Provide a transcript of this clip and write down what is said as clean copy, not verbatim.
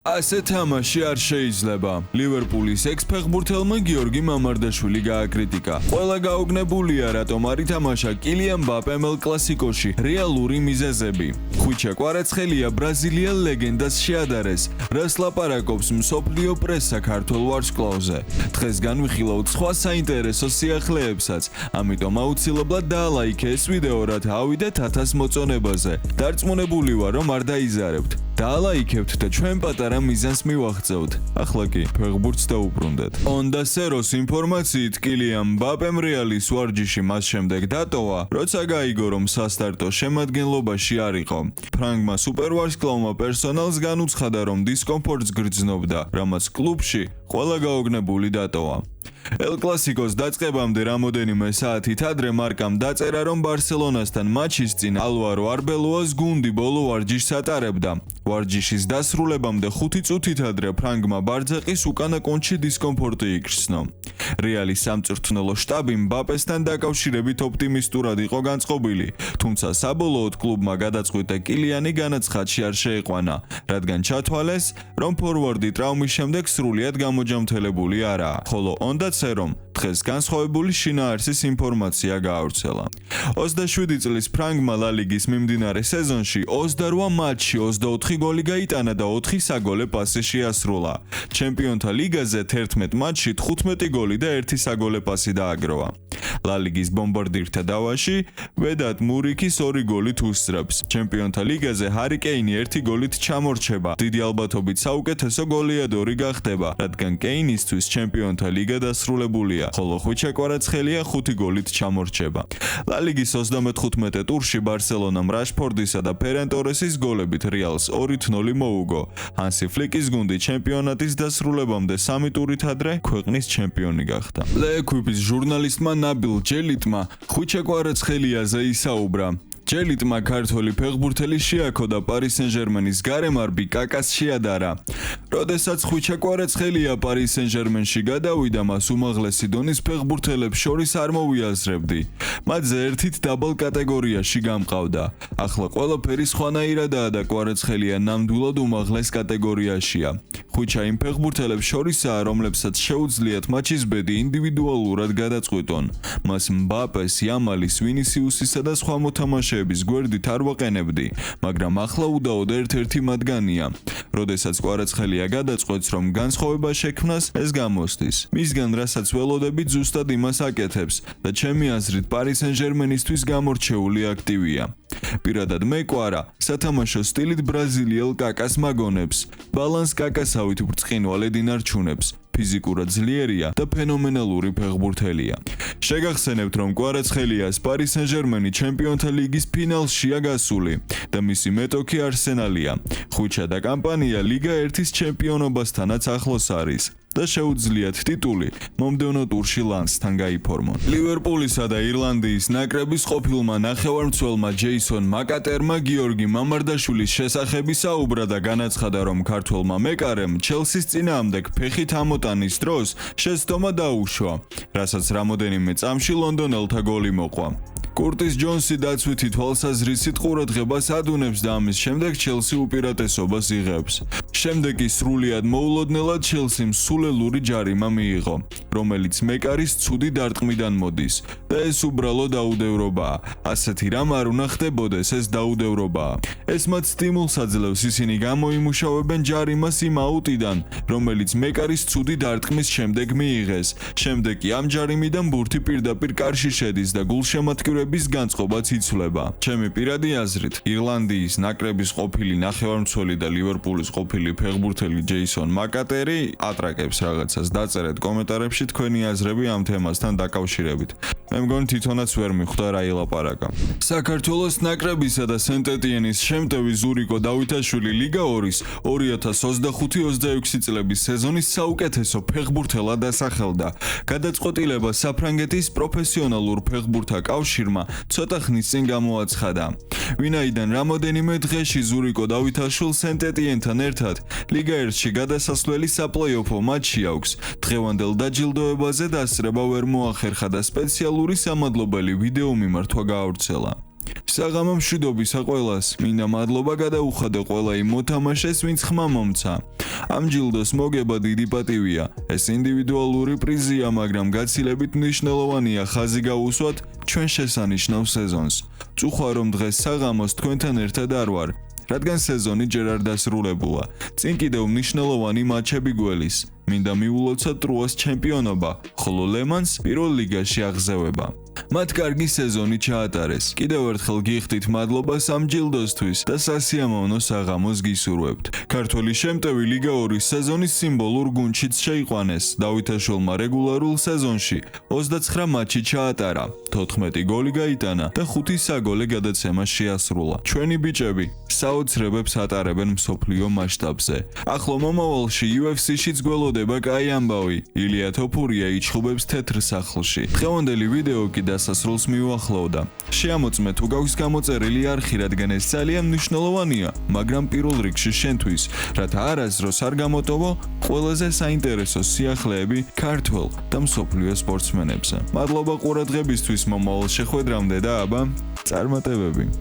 ასე თამაში არ შეიძლება. ლივერპულის ექს-ფეხბურთელმა გიორგი მამარდაშვილი გააკრიტიკა. ყველა გაოგნებულია, რატომ არ ითამაშა კილიან მბაპემ ელ კლასიკოში. რეალური მიზეზები. ხვიჩა კვარაცხელია ბრაზილიელ ლეგენდას შეადარეს. რას ლაპარაკობს მსოფლიო პრესა ქართულ ვარსკვლავზე. დღეს განვიხილავთ სხვა საინტერესო სიახლეებსაც. ამიტომ აუცილებლად დაალაიქე ეს ვიდეო, რათა ავიდეთ 1000 მოწონებაზე. დარწმუნებული ვარ, რომ არ დაიზარებთ. დაალაიქებთ და ჩვენ პატარა მიზანს მივაღწევთ. ახლა კი ფეხბურთს დაუბრუნდეთ. Onda Seros ინფორმაციით კილიან მბაპემ რეალის ვარჯიში მას შემდეგ დატოვა, როცა გაიგო რომ სასტარტო შემადგენლობაში არ იყო. ფრანგმა სუპერვარსკვლავმა პერსონალს განუცხადა რომ დისკომფორტს გრძნობდა, რამაც კლუბში ყველა გაოგნებული დატოვა. ელ კლასიკოს დაწყებამდე რამოდენიმე საათით ადრე მარკამ დაწერა რომ ბარსელონასთან მაჩის წინ ალვარო არბელოას გუნდი ბოლო ვარჯიშს ატარებდა. ვარჯიშის დასრულებამდე 5 წუთით ადრე ფრანგმა ბარძაყის უკანა კონჩი დისკომფორტი იქრსნო. რეალის სამწვრთნელო შტაბი მბაპესთან დაკავშირებით ოპტიმისტურად იყო განწყობილი, თუმცა საბოლოოდ კლუბმა გადაწყვიტა კილიანი განაცხადში არ შეეყვანა, რადგან ჩათვალეს, რომ ფორვარდი ტრავმის შემდეგ სრულიად გამოჯამთელებული არაა, ხოლო Onda Serom დღეს განსხვავებული შინაარსის ინფორმაცია გაავრცელა. 27 წლის ფრანგმა ლა ლიგის მიმდინარე სეზონში 28 მატჩში 24 გოლი გაიტანა და 4 საგოლე პასი შეასრულა. ჩემპიონთა ლიგაზე 11 მატჩში 15 გოლი და 1 საგოლე პასი დააგროვა. ლა ლიგის ბომბარდირთა დავაში ვედათ მურიქის 2 გოლით უსწრებს. ჩემპიონთა ლიგაზე ჰარი კეინი 1 გოლით ჩამორჩება. დიდი ალბათობით საუკეთესო გოლიადორი გახდება, რადგან კეინისთვის ჩემპიონთა ლიგა დასრულებულია, ხოლო ხვიჩა კვარაცხელია 5 გოლით ჩამორჩება. ლა ლიგის 35 ტურში ბარსელონამ რაშფორდისა და ფერან ტორესის გოლებით რეალს 2-0 მოუგო. ჰანსი ფლიკის გუნდი ჩემპიონატის დასრულებამდე 3 ტურით ადრე ქვეყნის ჩემპიონი გახდა. ლეეკვიპის ჟურნალისტმა ნაბილ ჯელიტმა ხვიჩა კვარაცხელიაზე ისაუბრა. ჯელიტმა ქართველი ფეხბურთელი შეაქო და პარი სენ-ჟერმენის გარემარბი კაკას შეადარა. როდესაც ხვიჩა კვარაცხელია პარი სენ-ჟერმენში გადავიდა, მას უმაღლესი დონის ფეხბურთელებს შორის არ მოვიაზრებდი. მათზე ერთით დაბალ კატეგორიაში გამყავდა. ახლა ყველაფერი სხვანაირადაა და კვარაცხელია ნამდვილად უმაღლეს კატეგორიაშია. ხვიჩა იმ ფეხბურთელებს შორისაა, რომლებსაც შეუძლიათ მაჩის ბედი ინდივიდუალურად გადაწყვიტონ. მას მბაპეს, იამალის, ვინისიუსისა და სხვა მოთამაშეების გვერდით არ ვაყენებდი, მაგრამ ახლა უდაოდ ერთ-ერთი მათგანია. როდესაც კვარაცხელია გადაწყვეტს, რომ განსხვავება შექმნას, ეს გამოსდის. მისგან რასაც ველოდებით ზუსტად იმას აკეთებს და ჩემი აზრით პარი სენ-ჟერმენისთვის გამორჩეული აქტივია. პირადად მე კვარა სათამაშო სტილით ბრაზილიელ კაკას მაგონებს. ბალანს კაკასავით ბრწყინვალედ ინარჩუნებს. ფიზიკურად ძლიერია და ფენომენალური ფეხბურთელია. შეგახსენებთ, რომ კვარაცხელიას პარი სენ-ჟერმენი ჩემპიონთა ლიგის ფინალშია გასული და მისი მეტოქი არსენალია. ხვიჩა და კამპანია ლიგა 1-ის ჩემპიონობასთანაც ახლოს არის და შეუძლიათ ტიტული მომდევნო ტურში ლანსთან გაიფორმონ. ლივერპულისა და ირლანდიის ნაკრების ყოფილმა ნახევარმცველმა ჯეისონ მაკატერმა გიორგი მამარდაშვილის შესახებ ისაუბრა და განაცხადა, რომ ქართველმა მეკარემ ჩელსის წინააღმდეგ ფეხით ამოტანის დროს შეცდომა დაუშვა, რასაც რამოდენიმე წამში ლონდონელთა გოლი მოყვა. კურტის ჯონსი დაცვითი თვალსაზრისით ყურადღებას ადუნებს და ამის შემდეგ ჩელსი უპირატესობას იღებს. შემდეგ კი სრულიად მოულოდნელად ჩელსიმ სულელური ჯარიმა მიიღო, რომელიც მეკარის ცუდი დარტყმიდან მოდის და ეს უბრალო დაუდევრობაა. ასეთი რამ არ უნდა ხდებოდეს, ეს დაუდევრობაა. ეს მათ სტიმულს აძლევს, ისინი გამოიმუშავებენ ჯარიმას იმ აუტიდან, რომელიც მეკარის ცუდი დარტყმის შემდეგ მიიღეს. შემდეგ კი ამ ჯარიმიდან ბურთი პირდაპირ კარში შედის და გულშემატკივრების განწყობაც იცვლება. ჩემი პირადი აზრით, ირლანდიის ნაკრების ყოფილი ნახევარმცველი და ლივერპულის ყოფილი ფეხბურთელი ჯეისონ მაკატერი ატრაკებს რაღაცას. დაწერეთ კომენტარებში თქვენი აზრები ამ თემასთან დაკავშირებით. მე მგონი თვითონაც ვერ მიხვდა რა ილაპარაკა. საქართველოს ნაკრებისა და სენტ-ეტიენის შემტევი ზურიკო დავითაშვილი ლიგა 2-ის 2025-26 წლების სეზონის საუკეთესო ფეხბურთელად დასახელდა. გადაწყვეტილება საფრანგეთის პროფესიონალურ ფეხბურთთა კავშირმა ცოტა ხნის წინ გამოაცხადა. ვინაიდან რამოდენიმე დღეში ზურიკო დავითაშვილს სენტ-ეტიენთან ერთად ლიგა 1-ში გადასასვლელი საპლეი-ოფო მატჩი აქვს, დღევანდელ დაჯილდოებაზე დასწრება ვერ მოახერხა და სპეციალური სამადლობელი ვიდეო მიმართვა გაავრცელა. საღამო მშვიდობისა ყველას. მინდა მადლობა გადაუხადო ყველა იმ მოთამაშეს, ვინც ხმა მომცა. ამ ჯილდოს მოგება დიდი პატივია. ეს ინდივიდუალური პრიზია, მაგრამ გაცილებით მნიშვნელოვანია ხაზი გაუსვათ ჩვენ შესანიშნავ სეზონს. წუხვა რომ დღეს საღამოს თქვენთან ერთად არ ვარ, რადგან სეზონი ჯერ არ დასრულებულა. წინ კიდევ მნიშვნელოვანი მატჩები გველის. მინდა მიულოცოთ ტრუას ჩემპიონობა, ხოლო ლემანს პირველ ლიგაში აღზევება. მათ კარგი სეზონი ჩაატარეს. კიდევ ერთხელ გიხდით მადლობა სამ ჯილდოსთვის და სასიამოვნო საღამოს გისურვებთ. ქართველი შემტევი ლიგა 2-ის სეზონის სიმბოლურ გუნდშიც შეიყვანეს. დავითაშვილმა რეგულარულ სეზონში 29 მატჩი ჩაატარა, 14 გოლი გაიტანა და 5 საგოლე გადაცემა შეასრულა. ჩვენი ბიჭები საოცრებებს ატარებენ მსოფლიო მასშტაბზე. ახლო მომავალში UFC-შიც გველოდება კაი ამბავი. ილია თოფურია იჩხუბებს თეთრ სახლში. დღევანდელი ვიდეო კი დასასრულს მიუახლოვდა. შეამოწმეთ თუ გაქვს გამოწერილი არხი, რადგან ეს ძალიან მნიშვნელოვანია, მაგრამ პირველ რიგში შენთვის, რათა არასდროს არ გამოტოვო ყველაზე საინტერესო სიახლეები ქართველ და მსოფლიო სპორტსმენებზე. მადლობა ყურადღებისთვის, მომავალ შეხვედრამდე და აბა წარმატებები.